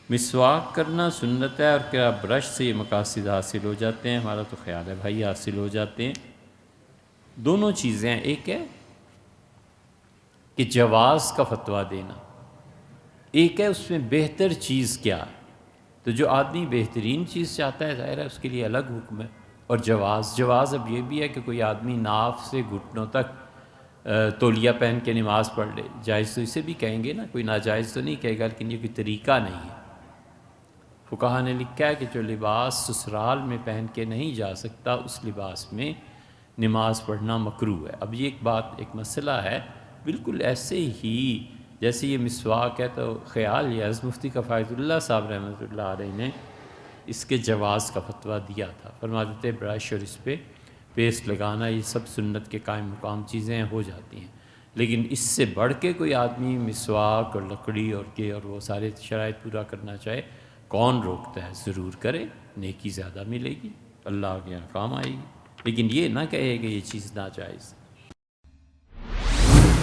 مسواک کرنا سنت ہے، اور کیا برش سے یہ مقاصد حاصل ہو جاتے ہیں؟ ہمارا تو خیال ہے بھائی حاصل ہو جاتے ہیں۔ دونوں چیزیں ہیں، ایک ہے کہ جواز کا فتویٰ دینا، ایک ہے اس میں بہتر چیز کیا ہے۔ تو جو آدمی بہترین چیز چاہتا ہے ظاہر ہے اس کے لیے الگ حکم ہے۔ اور جواز اب یہ بھی ہے کہ کوئی آدمی ناف سے گھٹنوں تک تولیہ پہن کے نماز پڑھ لے، جائز تو اسے بھی کہیں گے نا، کوئی ناجائز تو نہیں کہے گا، لیکن یہ کوئی طریقہ نہیں ہے۔ فقہا نے لکھا ہے کہ جو لباس سسرال میں پہن کے نہیں جا سکتا اس لباس میں نماز پڑھنا مکروہ ہے۔ اب یہ ایک مسئلہ ہے، بالکل ایسے ہی جیسے یہ مسواک ہے، تو خیال یہ حضرت مفتی کفایت اللہ صاحب رحمۃ اللہ علیہ نے اس کے جواز کا فتویٰ دیا تھا۔ فرماتے تھے برش اور اس پہ پیسٹ لگانا یہ سب سنت کے قائم مقام چیزیں ہو جاتی ہیں، لیکن اس سے بڑھ کے کوئی آدمی مسواک اور لکڑی اور وہ سارے شرائط پورا کرنا چاہے، کون روکتا ہے؟ ضرور کرے، نیکی زیادہ ملے گی، اللہ کے یہاں کام آئے گی، لیکن یہ نہ کہے کہ یہ چیز ناجائز۔